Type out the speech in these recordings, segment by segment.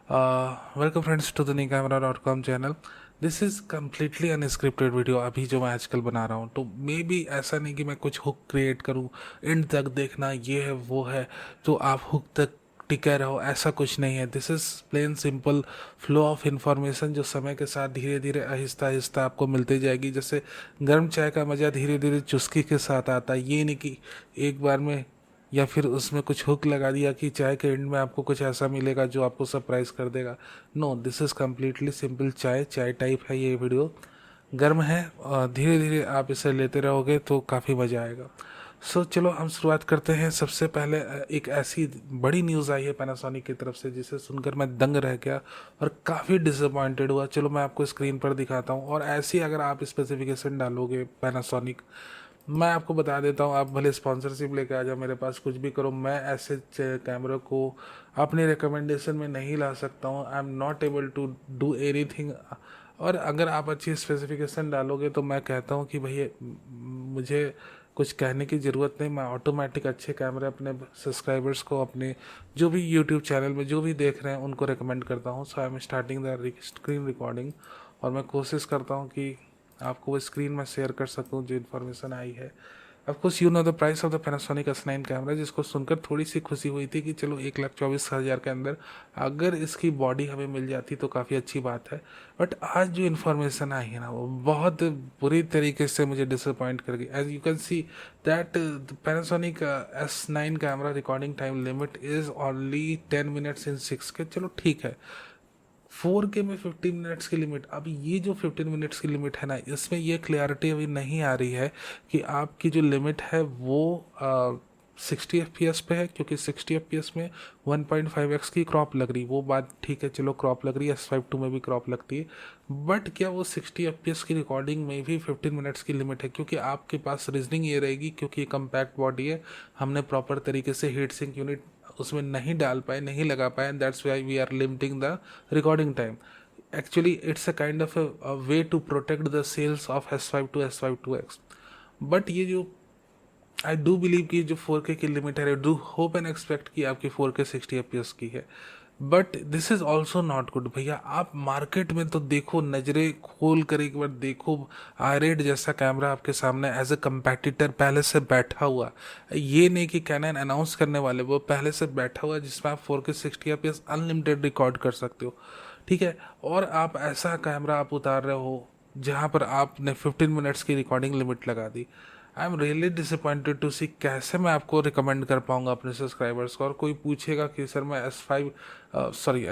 Welcome friends to the नीकैमरा.com channel. This is completely unscripted video अभी जो मैं आजकल बना रहा हूँ। तो मे बी ऐसा नहीं कि मैं कुछ हुक क्रिएट करूँ, एंड तक देखना ये है वो है तो आप हुक तक टिके रहो, ऐसा कुछ नहीं है। This is plain simple flow of information जो समय के साथ धीरे धीरे आहिस्ता आहिस्ता आपको मिलती जाएगी। जैसे गर्म चाय का मज़ा धीरे धीरे चुस्की के साथ आता है, ये नहीं कि एक बार में या फिर उसमें कुछ हुक लगा दिया कि चाय के एंड में आपको कुछ ऐसा मिलेगा जो आपको सरप्राइज कर देगा। No, this is completely simple chai chai type है ये वीडियो। गर्म है और धीरे धीरे आप इसे लेते रहोगे तो काफ़ी मज़ा आएगा। चलो हम शुरुआत करते हैं। सबसे पहले एक ऐसी बड़ी न्यूज़ आई है पैनासोनिक की तरफ से जिसे सुनकर मैं दंग रह गया और काफ़ी डिसअपॉइंटेड हुआ। चलो मैं आपको स्क्रीन पर दिखाता हूँ, और ऐसी अगर आप स्पेसिफिकेशन डालोगे पैनासोनिक, मैं आपको बता देता हूँ, आप भले स्पॉन्सरशिप लेके आ जाओ मेरे पास, कुछ भी करो, मैं ऐसे कैमरे को अपने रिकमेंडेशन में नहीं ला सकता हूँ। I am not able to do anything. और अगर आप अच्छी स्पेसिफिकेशन डालोगे तो मैं कहता हूँ कि भैया मुझे कुछ कहने की ज़रूरत नहीं, मैं ऑटोमेटिक अच्छे कैमरे अपने सब्सक्राइबर्स को, अपने जो भी यूट्यूब चैनल में जो भी देख रहे हैं उनको रिकमेंड करता हूँ। So I am starting the screen recording, और मैं कोशिश करता हूँ कि आपको वो स्क्रीन में शेयर कर सकूं जो इन्फॉर्मेशन आई है। Of course you know the price of the Panasonic S9 camera, जिसको सुनकर थोड़ी सी खुशी हुई थी कि चलो 1,24,000 के अंदर अगर इसकी बॉडी हमें मिल जाती तो काफ़ी अच्छी बात है। बट आज जो इन्फॉर्मेशन आई है ना वो बहुत बुरी तरीके से मुझे डिसअपॉइंट कर गई। As you can see that the Panasonic S9 camera recording time limit is only 10 minutes in 6K। चलो ठीक है, 4K में 15 मिनट्स की लिमिट। अब ये जो 15 मिनट्स की लिमिट है ना, इसमें ये क्लियरिटी अभी नहीं आ रही है कि आपकी जो लिमिट है वो 60 FPS पे है, क्योंकि 60 FPS में 1.5x की क्रॉप लग रही, वो बात ठीक है, चलो क्रॉप लग रही है, S52 में भी क्रॉप लगती है। बट क्या वो 60 FPS की रिकॉर्डिंग में भी 15 मिनट्स की लिमिट है? क्योंकि आपके पास रीजनिंग ये रहेगी, क्योंकि कम्पैक्ट बॉडी है, हमने प्रॉपर तरीके से हीट सिंक यूनिट उसमें नहीं डाल पाए, नहीं लगा पाए, that's why we are limiting the recording time. Actually it's a kind of a way to protect the sales of S52 S52X। But ये जो आई डू बिलीव कि जो 4K की लिमिट है, I do hope and expect कि आपकी 4K 60 FPS की है। But this is also not good. भैया आप मार्केट में तो देखो, नज़रें खोल कर एक बार देखो, आरेड जैसा कैमरा आपके सामने एज अ कंपेटिटर पहले से बैठा हुआ। ये नहीं कि कैनन अनाउंस करने वाले, वो पहले से बैठा हुआ जिसमें आप 4K 60 FPS अनलिमिटेड रिकॉर्ड कर सकते हो। ठीक है, और आप ऐसा कैमरा आप उतार रहे हो जहाँ पर आपने 15 मिनट्स की रिकॉर्डिंग लिमिट लगा दी। I am really disappointed to see कैसे मैं आपको रिकमेंड कर पाऊंगा अपने सब्सक्राइबर्स को। और कोई पूछेगा कि सर मैं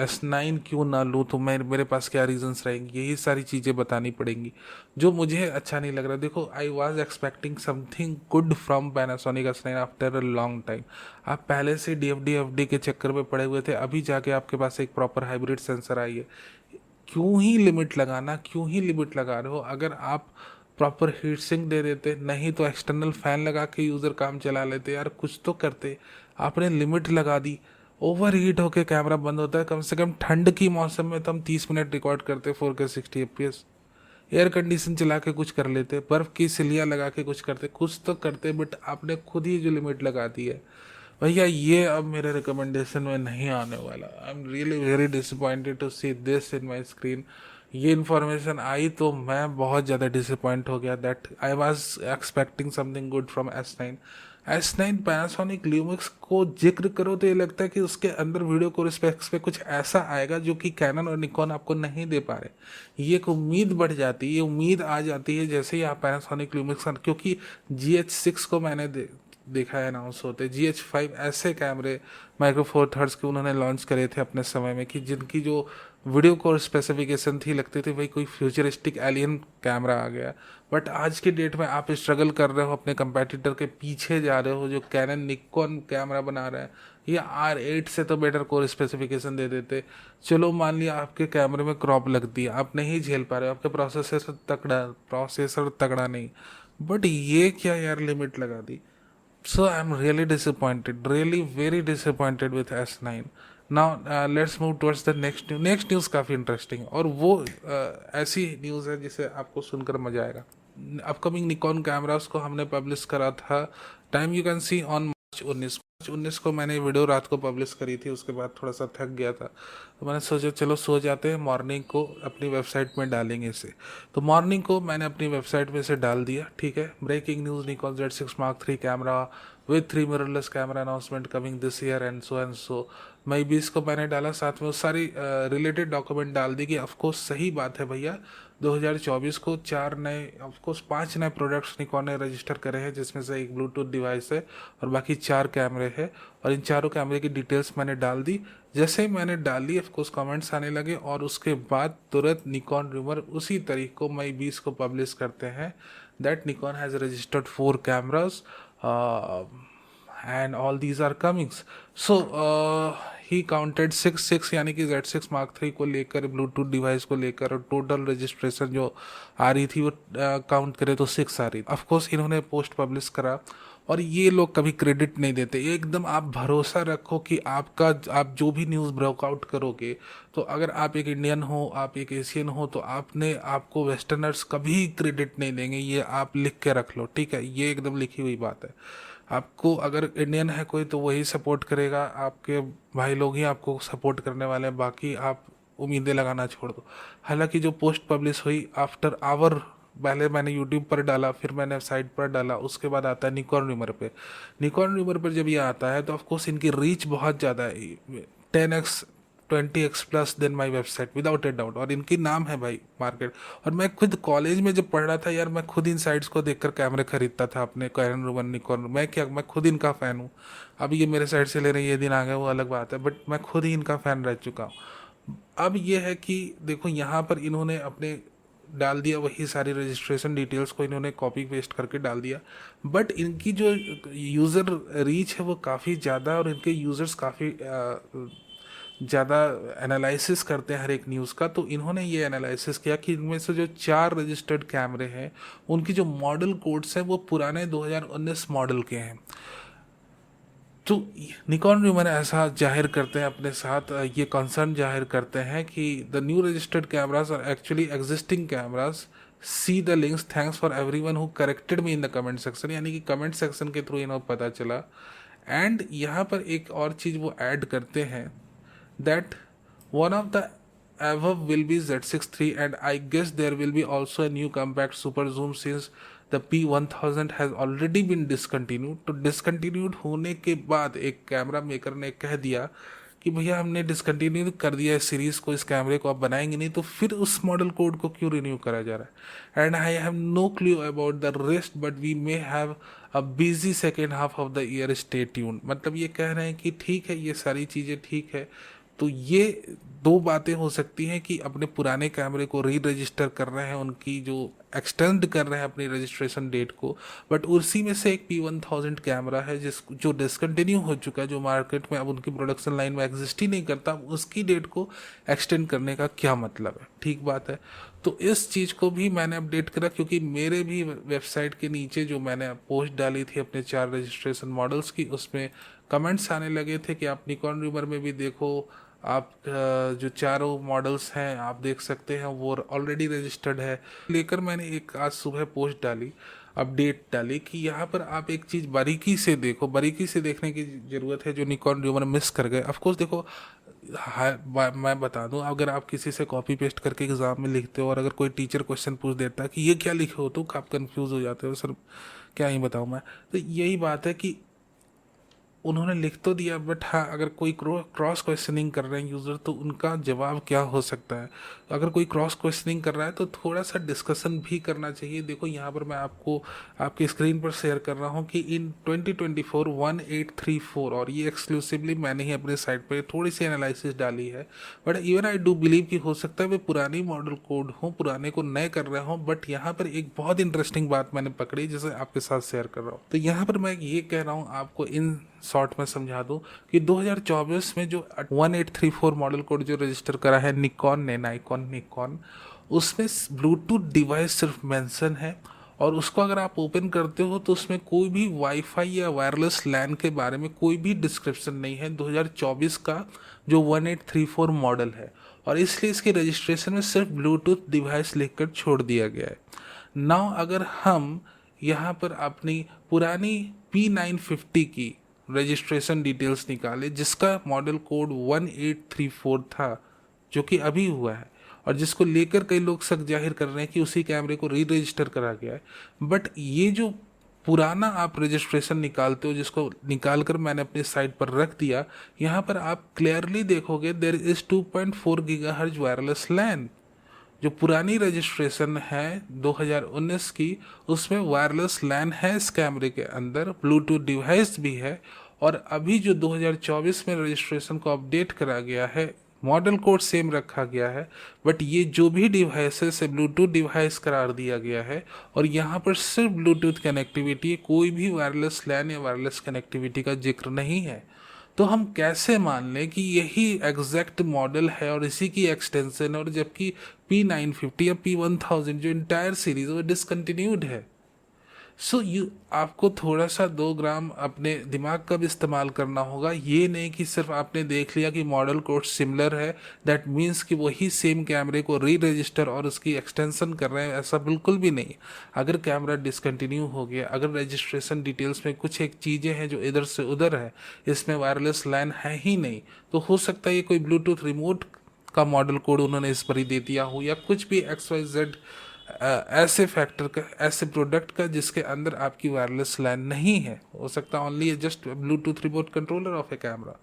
S9 क्यों ना लूँ, तो मैं मेरे पास क्या रीजंस रहेंगी, यही सारी चीज़ें बतानी पड़ेंगी जो मुझे अच्छा नहीं लग रहा। देखो, आई was expecting something good from Panasonic S9 after a long time. आप पहले से DFD FD के चक्कर में पड़े हुए थे, अभी जाके आपके पास एक प्रॉपर हाइब्रिड सेंसर आई है। क्यों ही लिमिट लगाना, क्यों ही लिमिट लगा रहे हो? अगर आप प्रॉपर हीट सिंक दे देते, नहीं तो एक्सटर्नल फैन लगा के यूज़र काम चला लेते यार, कुछ तो करते। आपने लिमिट लगा दी, ओवर हीट होकर कैमरा बंद होता है। कम से कम ठंड की मौसम में तो हम 30 मिनट रिकॉर्ड करते 4K 60 FPS। एयर कंडीशन चला के कुछ कर लेते, बर्फ़ की सिलियाँ लगा के कुछ करते, कुछ तो करते। बट आपने खुद ही जो लिमिट लगा दी है भैया, ये अब मेरे रिकमेंडेशन में नहीं आने वाला। I am really very disappointed to see this in my screen. ये इन्फॉर्मेशन आई तो मैं बहुत ज़्यादा डिसअपॉइंट हो गया। That I was expecting something good from S9 Panasonic Lumix को जिक्र करो तो ये लगता है कि उसके अंदर वीडियो को रिस्पेक्ट्स पे कुछ ऐसा आएगा जो कि कैनन और निकॉन आपको नहीं दे पा रहे। ये एक उम्मीद बढ़ जाती है, ये उम्मीद आ जाती है जैसे ही आप पैनासोनिक ल्यूमिक्स, क्योंकि GH6 को मैंने देखा है अनाउंस होते। GH5 ऐसे कैमरे माइक्रो फोर थर्ड्स के उन्होंने लॉन्च करे थे अपने समय में कि जिनकी जो वीडियो को स्पेसिफिकेशन थी, लगती थी भाई कोई फ्यूचरिस्टिक एलियन कैमरा आ गया। बट आज के डेट में आप स्ट्रगल कर रहे हो, अपने कंपेटिटर के पीछे जा रहे हो जो कैनन निकॉन कैमरा बना रहा है। ये R8 से तो बेटर कोर स्पेसिफिकेशन दे देते। चलो मान लिया आपके कैमरे में क्रॉप लगती है, आप नहीं झेल पा रहे हो, आपके प्रोसेसर तगड़ा नहीं, बट ये क्या यार लिमिट लगा दी। So I'm really disappointed, really very disappointed with S9. Now let's move towards the next news. Next news काफ़ी इंटरेस्टिंग, और वो ऐसी न्यूज़ है जिसे आपको सुनकर मजा आएगा। अपकमिंग निकॉन कैमरास को हमने पब्लिश करा था, time you can C on उन्नीस को मैंने वीडियो रात को पब्लिश करी थी, उसके बाद थोड़ा सा थक गया था तो मैंने सोचा चलो सो जाते हैं, मॉर्निंग को अपनी वेबसाइट में डालेंगे इसे। तो मॉर्निंग को मैंने अपनी वेबसाइट में इसे डाल दिया, ठीक है। Breaking news, Nikon Z6 Mark III camera with 3 mirrorless camera announcement coming this year end so. मई 20 को मैंने डाला, साथ में वो सारी रिलेटेड डॉक्यूमेंट डाल दी कि ऑफकोर्स सही बात है भैया, 2024 को 5 नए प्रोडक्ट्स निकॉन ने रजिस्टर करे हैं, जिसमें से एक ब्लूटूथ डिवाइस है और बाकी 4 कैमरे हैं। और इन चारों कैमरे की डिटेल्स मैंने डाल दी। जैसे ही मैंने डाली ऑफकोर्स कमेंट्स आने लगे और उसके बाद तुरंत निकॉन रूमर उसी तारीख को मई 20 को पब्लिश करते हैं that Nikon has registered 4 cameras and all these are comings. So he counted 6 यानी कि Z6 Mark III को लेकर, ब्लूटूथ डिवाइस को लेकर, और टोटल रजिस्ट्रेशन जो आ रही थी वो काउंट करे तो 6 आ रही। ऑफकोर्स इन्होंने पोस्ट पब्लिश करा और ये लोग कभी क्रेडिट नहीं देते। एकदम आप भरोसा रखो कि आप जो भी न्यूज़ ब्रेकआउट करोगे, तो अगर आप एक इंडियन हो, आप एक एशियन हो, तो आपको वेस्टर्नर्स कभी क्रेडिट नहीं देंगे। ये आप लिख के रख लो, ठीक है, ये एकदम लिखी हुई बात है। आपको अगर इंडियन है कोई तो वही सपोर्ट करेगा, आपके भाई लोग ही आपको सपोर्ट करने वाले हैं, बाकी आप उम्मीदें लगाना छोड़ दो। हालांकि जो पोस्ट पब्लिश हुई आफ्टर आवर, पहले मैंने यूट्यूब पर डाला, फिर मैंने साइट पर डाला, उसके बाद आता है निकॉन रूमर पे। निकॉन रूमर पर जब ये आता है तो ऑफकोर्स इनकी रीच बहुत ज़्यादा है, 10x 20x plus than my website without a doubt. और इनकी नाम है भाई मार्केट। और मैं खुद कॉलेज में जब पढ़ रहा था यार, मैं खुद इन साइट्स को देखकर कैमरे खरीदता था अपने, कैनन, रूमन, निकॉन। मैं खुद इनका फ़ैन हूँ। अब ये मेरे साइड से ले रहे हैं, ये दिन आ गए वो अलग बात है, बट मैं खुद ही इनका फ़ैन रह चुका हूँ। अब ये है कि देखो यहाँ पर इन्होंने अपने डाल दिया, वही सारी रजिस्ट्रेशन डिटेल्स को इन्होंने कॉपी पेस्ट करके डाल दिया। बट इनकी जो यूज़र रीच है वो काफ़ी ज़्यादा, और इनके यूज़र्स काफ़ी ज़्यादा एनालिसिस करते हैं हर एक न्यूज़ का। तो इन्होंने ये एनालिसिस किया कि इनमें से जो 4 रजिस्टर्ड कैमरे हैं उनकी जो मॉडल कोड्स हैं वो पुराने 2019 मॉडल के हैं। तो निकॉन रूमर ऐसा जाहिर करते हैं अपने साथ, ये कंसर्न जाहिर करते हैं कि the new registered cameras are actually existing cameras, see the links, thanks for everyone who corrected me in the comment section. यानी कि कमेंट सेक्शन के थ्रू इन्हें पता चला। एंड यहाँ पर एक और चीज़ वो ऐड करते हैं that one of the above will be Z6 III, and I guess there will be also a new compact super zoom since the P1000 has already been discontinued। तो डिसकंटिन्यूड होने के बाद एक कैमरा मेकर ने कह दिया कि भैया हमने डिसकंटिन्यू कर दिया इस सीरीज़ को, इस कैमरे को आप बनाएंगे नहीं, तो फिर उस मॉडल कोड को क्यों रिन्यू करा जा रहा है। And I have no clue about the rest, but we may have a busy second half of the year, stay tuned. मतलब ये कह रहे हैं कि ठीक है, ये सारी चीज़ें ठीक है, तो ये 2 बातें हो सकती हैं कि अपने पुराने कैमरे को री रजिस्टर कर रहे हैं, उनकी जो एक्सटेंड कर रहे हैं अपनी रजिस्ट्रेशन डेट को, बट उसी में से एक P1000 कैमरा है जो डिसकंटिन्यू हो चुका है, जो मार्केट में अब उनकी प्रोडक्शन लाइन में एग्जिस्ट ही नहीं करता, उसकी डेट को एक्सटेंड करने का क्या मतलब है। ठीक बात है। तो इस चीज़ को भी मैंने अपडेट करा, क्योंकि मेरे भी वेबसाइट के नीचे जो मैंने पोस्ट डाली थी अपने 4 रजिस्ट्रेशन मॉडल्स की, उसमें कमेंट्स आने लगे थे कि आप निकॉन रूमर में भी देखो, आप जो चारों मॉडल्स हैं आप देख सकते हैं वो ऑलरेडी रजिस्टर्ड है। लेकर मैंने एक आज सुबह पोस्ट डाली, अपडेट डाली कि यहाँ पर आप एक चीज़ बारीकी से देखो, बारीकी से देखने की ज़रूरत है जो निकॉन रूमर मिस कर गए। ऑफकोर्स देखो, मैं बता दूं, अगर आप किसी से कॉपी पेस्ट करके एग्ज़ाम में लिखते हो और अगर कोई टीचर क्वेश्चन पूछ देता है कि ये क्या लिखे हो, तो आप कंफ्यूज हो जाते हो, सर क्या ही बताऊँ मैं। तो यही बात है कि उन्होंने लिख तो दिया, बट हाँ, अगर कोई क्रॉस क्वेश्चनिंग कर रहे हैं यूज़र तो उनका जवाब क्या हो सकता है। अगर कोई क्रॉस क्वेश्चनिंग कर रहा है तो थोड़ा सा डिस्कशन भी करना चाहिए। देखो यहाँ पर मैं आपको आपकी स्क्रीन पर शेयर कर रहा हूँ कि इन 2024 1834, और ये एक्सक्लूसिवली मैंने ही अपने साइट पर थोड़ी सी एनालिसिस डाली है, but even I do believe कि हो सकता है वे पुरानी मॉडल कोड हों, पुराने को नए कर रहे हों। बट यहाँ पर एक बहुत इंटरेस्टिंग बात मैंने पकड़ी जिसे आपके साथ शेयर कर रहा हूँ। तो यहाँ पर मैं ये कह रहा हूँ आपको, इन शॉर्ट में समझा दूं कि 2024 में जो 1834 मॉडल कोड जो रजिस्टर करा है निकॉन ने, निकॉन, उसमें ब्लूटूथ डिवाइस सिर्फ मेंशन है, और उसको अगर आप ओपन करते हो तो उसमें कोई भी वाईफाई या वायरलेस लैन के बारे में कोई भी डिस्क्रिप्शन नहीं है 2024 का जो 1834 मॉडल है, और इसलिए इसके रजिस्ट्रेशन में सिर्फ ब्लूटूथ डिवाइस लिखकर छोड़ दिया गया है। नाउ अगर हम यहाँ पर अपनी पुरानी P950 की रजिस्ट्रेशन डिटेल्स निकाले जिसका मॉडल कोड 1834 था, जो कि अभी हुआ है और जिसको लेकर कई लोग शक जाहिर कर रहे हैं कि उसी कैमरे को री रजिस्टर करा गया है। बट ये जो पुराना आप रजिस्ट्रेशन निकालते हो, जिसको निकाल कर मैंने अपनी साइट पर रख दिया, यहाँ पर आप क्लियरली देखोगे देयर इज 2.4 गीगाहर्ट्ज वायरलेस लैन। जो पुरानी रजिस्ट्रेशन है 2019 की, उसमें वायरलेस लैन है इस कैमरे के अंदर, ब्लूटूथ डिवाइस भी है। और अभी जो 2024 में रजिस्ट्रेशन को अपडेट करा गया है, मॉडल कोड सेम रखा गया है, बट ये जो भी डिवाइसेस है ब्लूटूथ डिवाइस करार दिया गया है और यहाँ पर सिर्फ ब्लूटूथ कनेक्टिविटी, कोई भी वायरलेस लैन या वायरलेस कनेक्टिविटी का जिक्र नहीं है। तो हम कैसे मान लें कि यही एग्जैक्ट मॉडल है और इसी की एक्सटेंशन है, और जबकि P950 या P1000 जो इंटायर सीरीज वो डिसकंटिन्यूड है। सो आपको थोड़ा सा 2 ग्राम अपने दिमाग का भी इस्तेमाल करना होगा। ये नहीं कि सिर्फ आपने देख लिया कि मॉडल कोड सिमिलर है दैट मीन्स कि वही सेम कैमरे को री रजिस्टर और उसकी एक्सटेंशन कर रहे हैं, ऐसा बिल्कुल भी नहीं। अगर कैमरा डिसकंटिन्यू हो गया, अगर रजिस्ट्रेशन डिटेल्स में कुछ एक चीज़ें हैं जो इधर से उधर है, इसमें वायरलेस लैन है ही नहीं, तो हो सकता है ये कोई ब्लूटूथ रिमोट का मॉडल कोड उन्होंने इस पर ही दे दिया हो, या कुछ भी XYZ ऐसे फैक्टर का, ऐसे प्रोडक्ट का जिसके अंदर आपकी वायरलेस लैन नहीं है। हो सकता है only just Bluetooth remote controller of a camera,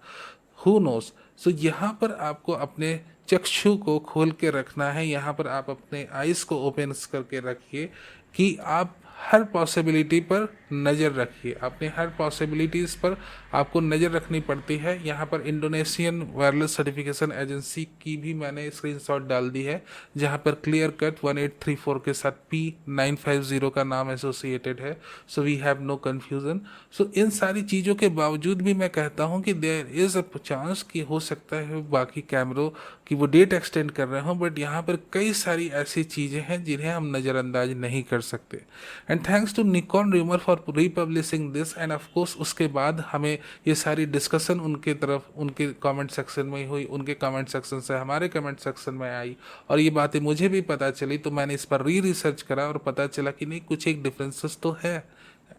who knows. So यहाँ पर आपको अपने चक्षु को खोल के रखना है, यहाँ पर आप अपने आइज को ओपन करके रखिए कि आप हर पॉसिबिलिटी पर नज़र रखिए। अपने हर पॉसिबिलिटीज़ पर आपको नज़र रखनी पड़ती है। यहाँ पर इंडोनेशियन वायरलेस सर्टिफिकेशन एजेंसी की भी मैंने स्क्रीनशॉट डाल दी है, जहाँ पर क्लियर कट 1834 के साथ P950 का नाम एसोसिएटेड है। So we have no confusion. So इन सारी चीज़ों के बावजूद भी मैं कहता हूँ कि देयर इज़ अ चांस कि हो सकता है बाकी कैमरों की वो डेट एक्सटेंड कर रहे हों, बट यहाँ पर कई सारी ऐसी चीज़ें हैं जिन्हें हम नज़रअंदाज नहीं कर सकते। And thanks to Nikon rumour for republishing this. And of course उसके बाद हमें ये सारी डिस्कशन उनके तरफ, उनके कमेंट सेक्शन में हुई, उनके कमेंट सेक्शन से हमारे कमेंट सेक्शन में आई और ये बातें मुझे भी पता चली, तो मैंने इस पर रिसर्च करा और पता चला कि नहीं, कुछ एक डिफरेंसेस तो है,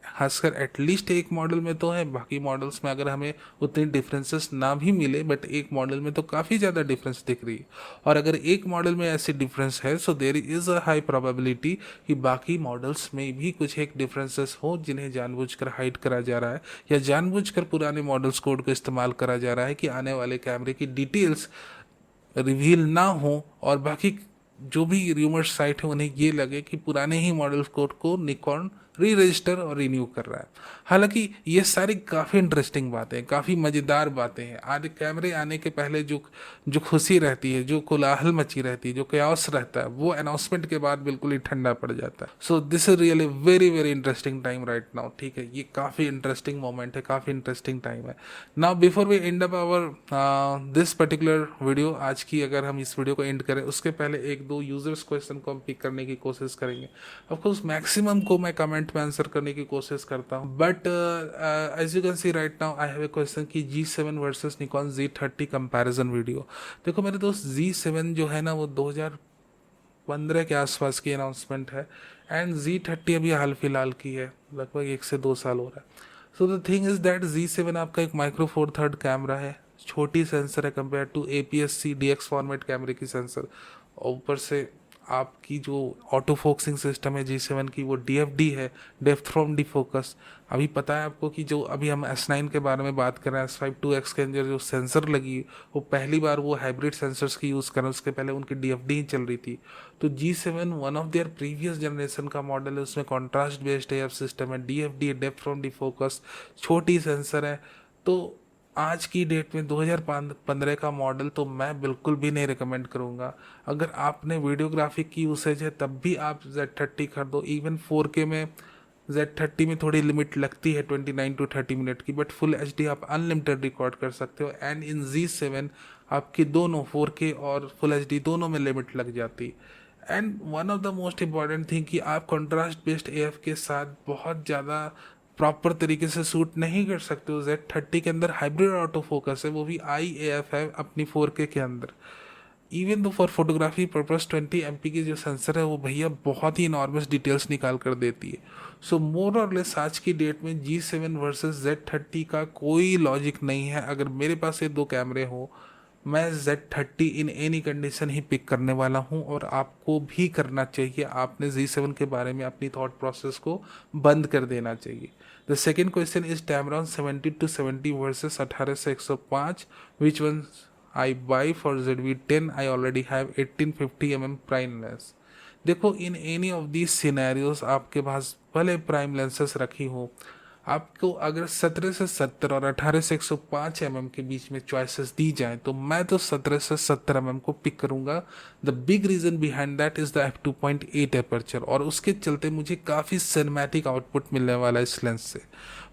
खासकर एटलीस्ट एक मॉडल में तो है। बाकी मॉडल्स में अगर हमें उतनी डिफरेंसेस ना भी मिले, बट एक मॉडल में तो काफ़ी ज़्यादा डिफरेंस दिख रही है। और अगर एक मॉडल में ऐसी डिफरेंस है, so there is a high probability कि बाकी मॉडल्स में भी कुछ एक डिफरेंसेस हो जिन्हें जानबूझकर हाइड करा जा रहा है, या जानबूझकर पुराने मॉडल्स कोड को इस्तेमाल करा जा रहा है कि आने वाले कैमरे की डिटेल्स रिवील ना हो और बाकी जो भी र्यूमर्स साइट है उन्हें ये लगे कि पुराने ही मॉडल कोड को निकॉन री रजिस्टर और रिन्यू कर रहा है। हालांकि ये सारी काफ़ी इंटरेस्टिंग बातें, काफ़ी मज़ेदार बातें हैं। आज कैमरे आने के पहले जो जो खुशी रहती है, जो कोलाहल मची रहती है, जो कयास रहता है, वो अनाउंसमेंट के बाद बिल्कुल ही ठंडा पड़ जाता है। So this is really very very interesting time right now. ठीक है, ये काफ़ी इंटरेस्टिंग मोमेंट है, काफ़ी इंटरेस्टिंग टाइम है। Now before we end up our this particular video, आज की अगर हम इस वीडियो को एंड करें उसके पहले एक दो यूजर्स क्वेश्चन को हम पिक करने की कोशिश करेंगे। ऑफकोर्स मैक्सिमम को मैं कमेंट में आंसर करने की कोशिश करता हूँ, but as you can see right now I have a question कि G7 versus Nikon Z30 comparison video. देखो मेरे दोस्त, Z7 जो है ना वो 2015 के आसपास की अनाउंसमेंट है, एंड Z30 अभी हाल फिलहाल की है, लगभग 1 से 2 साल हो रहा है। So the thing is that Z7 आपका एक माइक्रो फोर थर्ड कैमरा है, छोटी सेंसर है compare to APS-C DX format कैमरे की सेंसर, और ऊपर से आपकी जो ऑटो फोकसिंग सिस्टम है G7 की वो DFD है, डेप्थ फ्रॉम डिफोकस। अभी पता है आपको कि जो अभी हम S9 के बारे में बात कर रहे हैं, S5 2X के अंदर जो सेंसर लगी वो पहली बार वो हाइब्रिड सेंसर्स की यूज़ कर रहे हैं, उसके पहले उनकी DFD ही चल रही थी। तो G7 one of their previous generation का मॉडल है, उसमें कॉन्ट्रास्ट बेस्ड AF सिस्टम है, DFD डेप्थ फ्रॉम डिफोकस, छोटी सेंसर है। तो आज की डेट में 2015 का मॉडल तो मैं बिल्कुल भी नहीं रिकमेंड करूँगा। अगर आपने वीडियोग्राफी की यूसेज है तब भी आप Z30 खरीदो। इवन 4K में Z30 में थोड़ी लिमिट लगती है 29 to 30 मिनट की, बट फुल HD आप अनलिमिटेड रिकॉर्ड कर सकते हो। एंड इन Z7 आपकी दोनों 4K और फुल HD दोनों में लिमिट लग जाती। And one of the most important thing कि आप कॉन्ट्रास्ट बेस्ड AF के साथ बहुत ज़्यादा प्रॉपर तरीके से शूट नहीं कर सकते हो। Z30 के अंदर हाइब्रिड ऑटो फोकस है, वो भी IAF है अपनी 4K के अंदर। Even though for photography purpose 20 MP की जो सेंसर है वो भैया बहुत ही इनॉर्मस डिटेल्स निकाल कर देती है। सो मोर और लेस आज की डेट में G7 वर्सेस Z30 का कोई लॉजिक नहीं है। अगर मेरे पास ये दो कैमरे हो, मैं Z30 इन एनी कंडीशन ही पिक करने वाला हूँ, और आपको भी करना चाहिए। आपने G7 के बारे में अपनी थॉट प्रोसेस को बंद कर देना चाहिए। The second question is Tamron 70-70 versus 18-105, which one I buy for ZV-10? I already have 1850 mm prime lens। देखो, इन एनी ऑफ दीज सिनेरियोज आपके पास भले प्राइम लेंसेस रखी हो, आपको अगर 17 से 70 और 18 से 105 के बीच में चॉइसेस दी जाएं, तो मैं तो 17 से 70 को पिक करूंगा। The big reason behind that is the f2.8 aperture, और उसके चलते मुझे काफ़ी सिनेमैटिक आउटपुट मिलने वाला है इस लेंस से।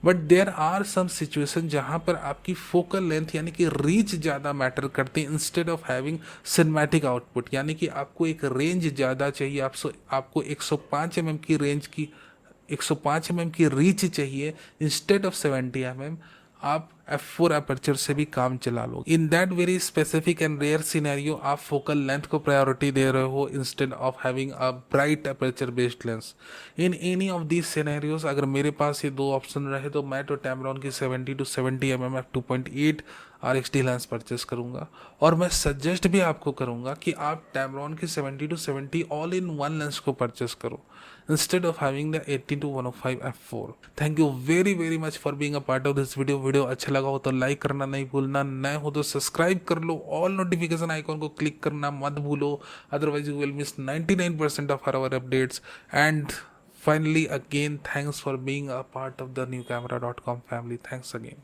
But there are some situation जहां पर आपकी फोकल लेंथ यानी कि रीच ज़्यादा मैटर करती है instead of having cinematic output. यानी कि आपको एक रेंज ज़्यादा चाहिए, आपको 105 की रेंज की 105 की रीच चाहिए इंस्टेड ऑफ 70 आप f4 अपर्चर से भी काम चला लो। In that very specific and rare scenario आप फोकल लेंथ को प्रायोरिटी दे रहे हो instead of having a bright aperture based lens. In any of these scenarios अगर मेरे पास ये दो ऑप्शन रहे, तो मैं तो Tamron की 70-70 f2.8 RXD लेंस परचेस करूंगा। और मैं सजेस्ट भी आपको करूंगा कि आप Tamron की 70-70 ऑल इन वन लेंस को परचेस करो instead of having the 18-105 f4। Thank you very very much for being a part of this video. Video अच्छा लगा हो तो लाइक करना नहीं भूलना, नए हो तो सब्सक्राइब कर लो, ऑल नोटिफिकेशन आइकॉन को क्लिक करना मत भूलो, otherwise you will miss 99% of our updates. And finally again, thanks for being a part of the newcamera.com family. Thanks again।